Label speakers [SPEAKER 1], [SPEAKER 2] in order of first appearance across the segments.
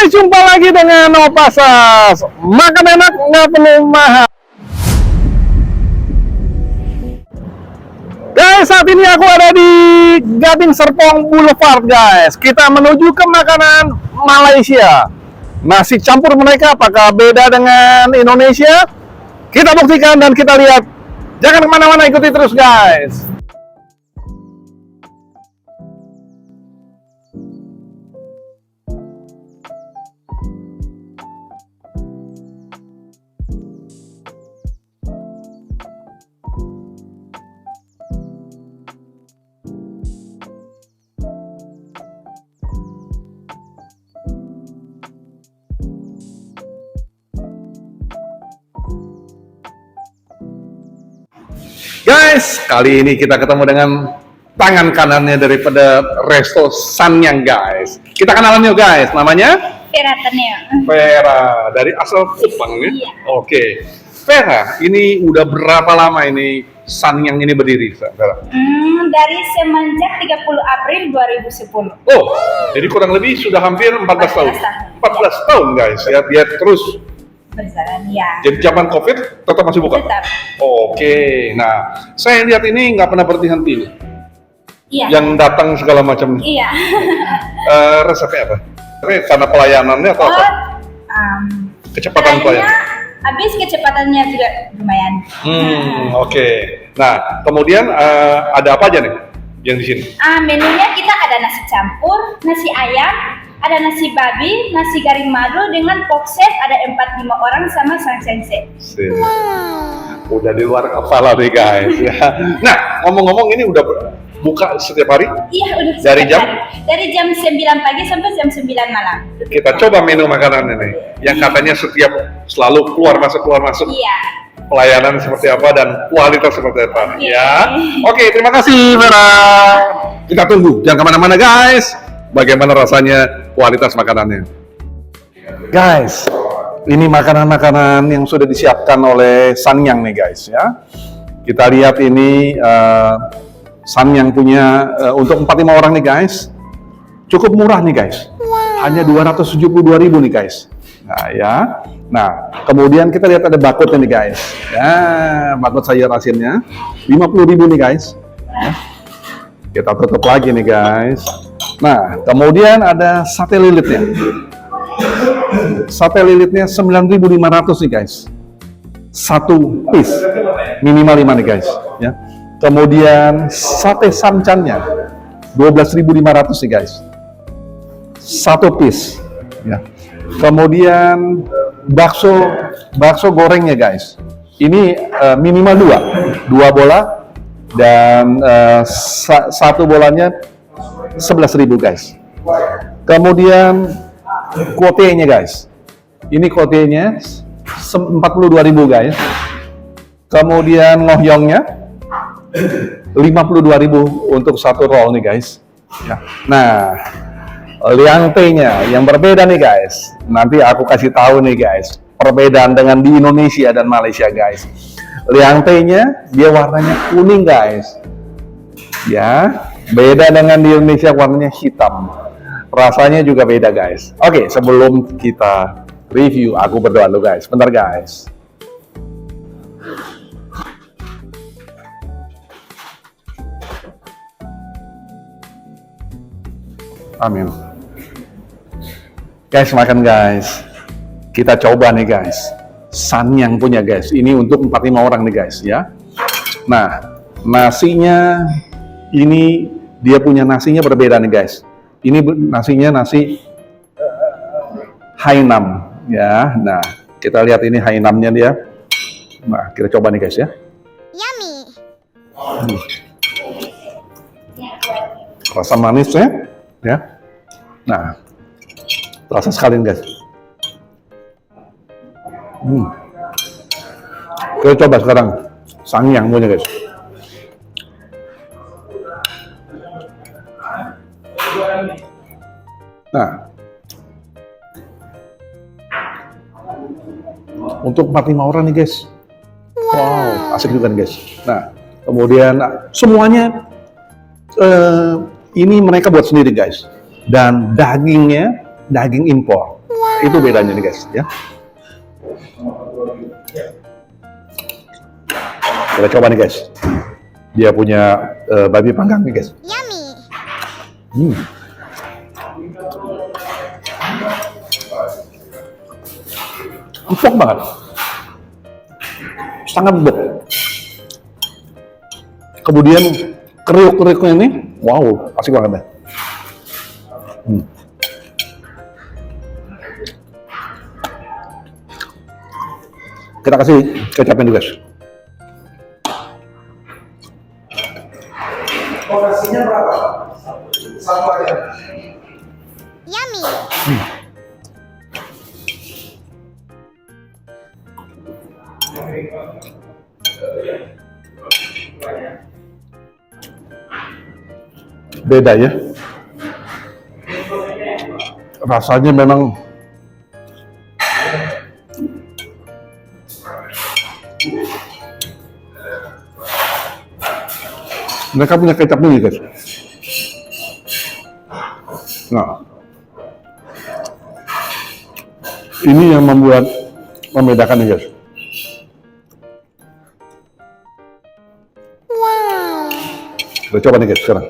[SPEAKER 1] Guys, jumpa lagi dengan Opasas. Makan enak, nggak perlu mahal. Guys, saat ini aku ada di Gading Serpong Boulevard, guys. Kita menuju ke makanan Malaysia. Nasi campur mereka apakah beda dengan Indonesia? Kita buktikan dan kita lihat. Jangan kemana-mana, ikuti terus, guys. Guys, kali ini kita ketemu dengan tangan kanannya daripada Resto Sanyang, guys. Kita kenalan yuk, guys. Namanya?
[SPEAKER 2] Vera Tania.
[SPEAKER 1] Vera, dari asal Kupang ya?
[SPEAKER 2] Iya.
[SPEAKER 1] Oke. Vera, ini udah berapa lama ini Sanyang ini berdiri, Vera?
[SPEAKER 2] Dari semenjak 30 April 2010.
[SPEAKER 1] Oh, jadi kurang lebih sudah hampir 14 tahun. 14 tahun, guys. Ya, dia terus
[SPEAKER 2] Berjalan, ya.
[SPEAKER 1] jadi zaman COVID tetap masih buka?
[SPEAKER 2] Tetap.
[SPEAKER 1] Oke, nah saya lihat ini nggak pernah berhenti nih.
[SPEAKER 2] Iya.
[SPEAKER 1] Yang datang segala macam.
[SPEAKER 2] Iya.
[SPEAKER 1] Resepnya apa? Karena pelayanannya atau apa? Kecepatan pelayanan.
[SPEAKER 2] Habis kecepatannya juga lumayan.
[SPEAKER 1] Oke. Nah, kemudian ada apa aja nih yang di sini?
[SPEAKER 2] Menunya kita ada nasi campur, nasi ayam, ada nasi babi, nasi garing madu dengan pork set, ada 4-5 orang sama sang sensei.
[SPEAKER 1] Udah di luar kepala nih, guys. Ya. Nah, ngomong-ngomong ini udah buka setiap hari?
[SPEAKER 2] Iya, udah
[SPEAKER 1] Dari
[SPEAKER 2] setiap
[SPEAKER 1] jam?
[SPEAKER 2] hari. Dari jam 9 pagi sampai jam 9 malam.
[SPEAKER 1] Kita coba menu makanan ini. Yang katanya setiap selalu keluar masuk.
[SPEAKER 2] Iya.
[SPEAKER 1] Pelayanan seperti apa dan kualitas seperti apa.
[SPEAKER 2] Oke.
[SPEAKER 1] Ya. Oke, terima kasih, Vera. Kita tunggu. Jangan kemana-mana, guys. Bagaimana rasanya kualitas makanannya. Guys, ini makanan-makanan yang sudah disiapkan oleh Sanyang nih, guys, ya. Kita lihat ini Sanyang punya untuk 4-5 orang nih, guys. Cukup murah nih, guys. Hanya 272.000 nih, guys. Nah, ya. Nah, kemudian kita lihat ada bakutnya nih, guys. Ya, bakut sayur asinnya 50.000 nih, guys. Ya. Kita tutup lagi nih, guys. Nah, kemudian ada sate lilitnya. Sate lilitnya 9.500 nih, guys. Satu piece. Minimal 5 nih, guys. Ya. Kemudian sate samcannya 12.500 nih, guys. Satu piece. Ya. Kemudian bakso gorengnya, guys. Ini minimal 2 bola dan satu bolanya 11.000, guys. Kemudian kotenya, guys. Ini kotenya 42.000, guys. Kemudian ngohyongnya 52.000 untuk satu roll nih, guys. Ya. Nah, liangtenya yang berbeda nih, guys. Nanti aku kasih tahu nih, guys, perbedaan dengan di Indonesia dan Malaysia, guys. Liangtenya dia warnanya kuning, guys. Ya. Beda dengan di Indonesia warnanya hitam. Rasanya juga beda, guys. Oke, sebelum kita review, aku berdoa dulu, guys. Bentar, guys. Amin. Guys, makan, guys. Kita coba nih, guys. Sanyang punya, guys. Ini untuk 4-5 orang nih, guys, ya. Nah, nasinya ini dia punya nasinya berbeda nih, guys. Ini nasinya nasi Hainam, ya. Nah, kita lihat ini Hainamnya dia. Nah, kita coba nih, guys, ya.
[SPEAKER 3] Yummy.
[SPEAKER 1] Rasa manisnya, ya. Nah, rasa sekali, guys. Kita coba sekarang Sanyang punya, guys. Nah, untuk 4-5 orang nih, guys. Wow, asik juga nih, guys. Nah, kemudian semuanya ini mereka buat sendiri, guys. Dan dagingnya daging impor. Itu bedanya nih guys, ya. Kita coba nih guys. Dia punya babi panggang nih guys.
[SPEAKER 3] Yummy.
[SPEAKER 1] Empuk banget. Sangat empuk. Kemudian kriuk-kriuknya ini, wow, asik banget ya. Kita kasih kecapnya dulu guys.
[SPEAKER 4] Porsinya berapa? Sama aja.
[SPEAKER 3] Yummy.
[SPEAKER 1] Beda ya. Rasanya memang mereka punya kecap nih guys. Nah, ini yang membedakan nih guys.
[SPEAKER 3] Wow.
[SPEAKER 1] Kita coba nih guys sekarang.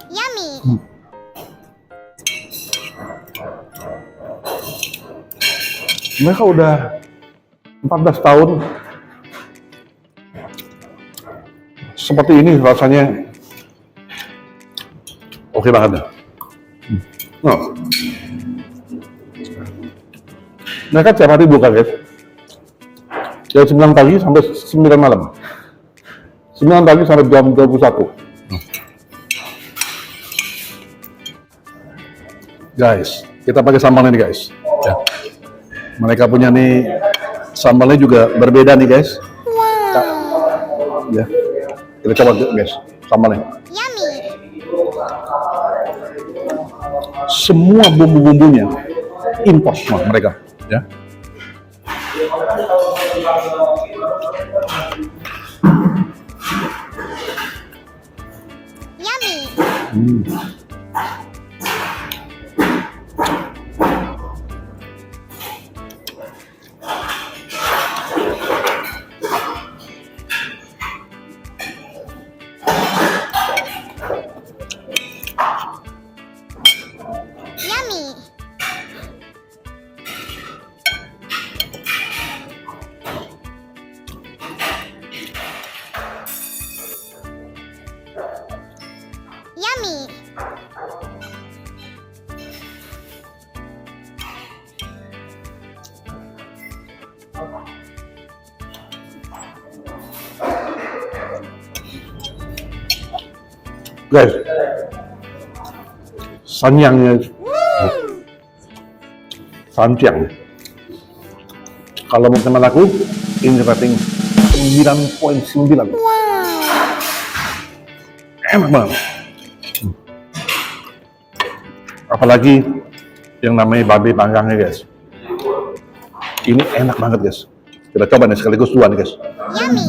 [SPEAKER 3] Yummy.
[SPEAKER 1] Mereka udah 14 tahun seperti ini rasanya. Oke banget ya. Nah, mereka tiap hari buka guys. Dari 9 pagi sampai 9 malam. 9 pagi sampai jam 21. Guys, kita pakai sambalnya nih guys. Ya. Mereka punya nih sambalnya juga berbeda nih guys.
[SPEAKER 3] Wow.
[SPEAKER 1] Ya. Kita coba guys sambalnya.
[SPEAKER 3] Yummy.
[SPEAKER 1] Semua bumbu-bumbunya impor semua mereka, ya.
[SPEAKER 3] Yummy. Yummy. Yummy.
[SPEAKER 1] Guys, sanyangnya, sancang. Kalau mau kenal aku, ini rating 9.9.
[SPEAKER 3] Wow.
[SPEAKER 1] Enak banget. Apalagi yang namanya babi panggangnya guys. Ini enak banget guys. Kita coba nih sekaligus dua nih guys.
[SPEAKER 3] Yummy.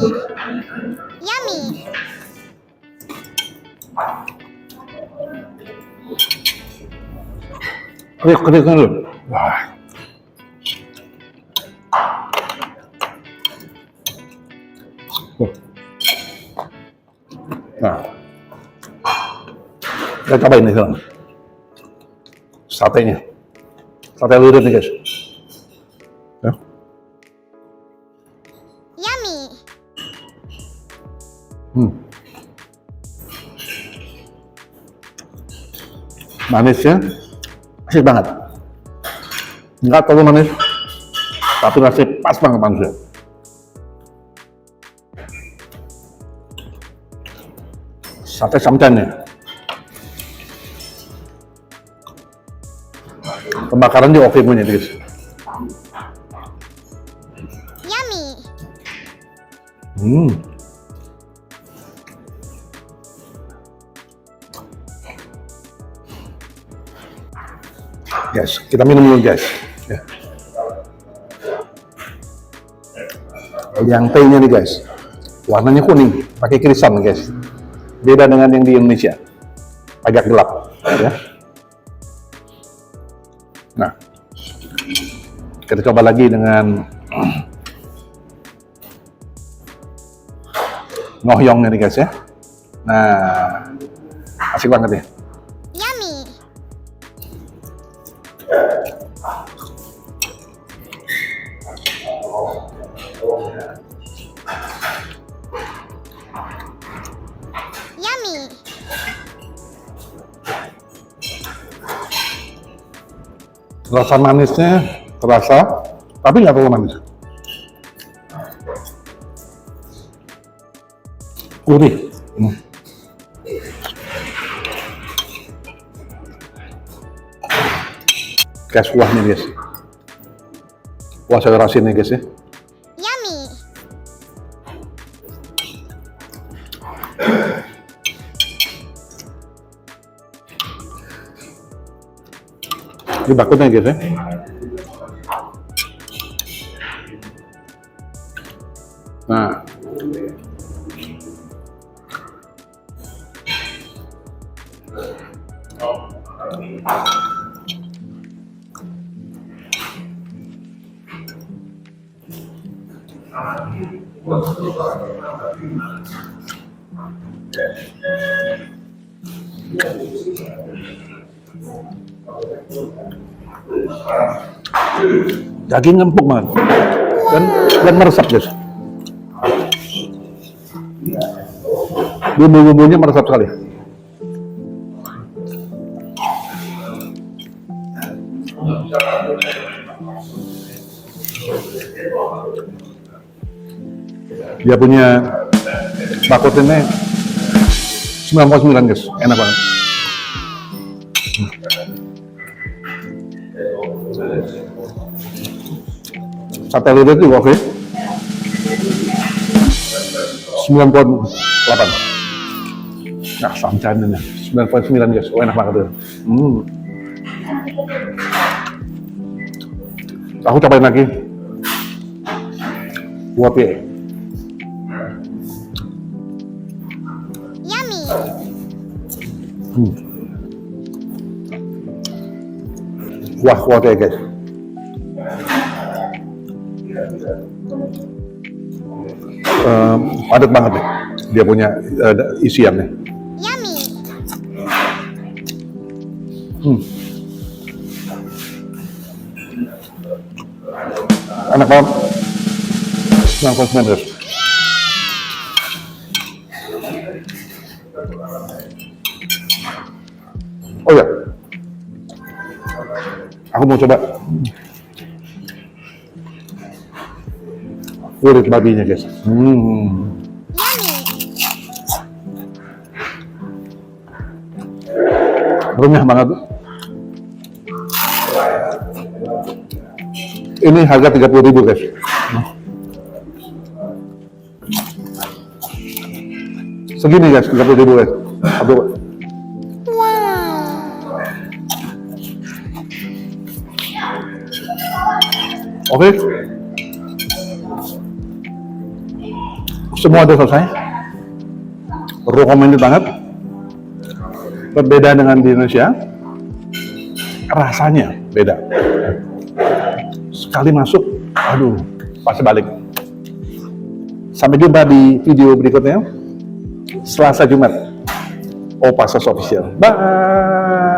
[SPEAKER 3] Yummy.
[SPEAKER 1] Kriuk-kriuknya dulu. Wah. Nah, kita cobain nih sekarang. Satenya. Sate lilit nih guys. Ya.
[SPEAKER 3] Yummy.
[SPEAKER 1] Manisnya asik banget. Enggak terlalu manis, tapi rasanya pas banget manisnya. Sate samcannya. Pembakaran dia oke punya guys.
[SPEAKER 3] Yummy.
[SPEAKER 1] Guys, kita minum dulu guys. Ya. Yang tehnya nih guys, warnanya kuning, pakai krisan guys. Beda dengan yang di Indonesia, agak gelap. Ya. Nah, kita coba lagi dengan ngohyong ini guys ya. Nah, asik banget ya.
[SPEAKER 3] Yummy. Yummy.
[SPEAKER 1] Rasa manisnya terasa, tapi nggak terlalu manis. Gurih. Kayak kuahnya guys. Kuah sayur asin nih guys ya.
[SPEAKER 3] Yummy.
[SPEAKER 1] Ini bakutnya guys ya. Nah, daging empuk banget dan meresap guys. Bumbu-bumbunya meresap sekali. Dia punya bakut ini 99 guys, enak banget. Sate lilit juga oke. 9,8. Nah, samcannya 9,9 guys, enak banget tuh. Aku cobain lagi. Wapi.
[SPEAKER 3] Yummy.
[SPEAKER 1] Wah, wapi guys. Padat banget deh. Dia punya isiannya.
[SPEAKER 3] Yummy.
[SPEAKER 1] Enak banget. 9,9 guys. Oh ya, aku mau coba kulit babinya guys.
[SPEAKER 3] Yummy.
[SPEAKER 1] Renyah banget. Ini harga 30.000 guys. Segini guys, 30.000 guys. Aduh. Oke. Semua udah selesai. Recommended banget. Berbeda dengan di Indonesia. Rasanya beda. Sekali masuk, aduh, pasti balik. Sampai jumpa di video berikutnya. Selasa Jumat. Opassos Official. Bye.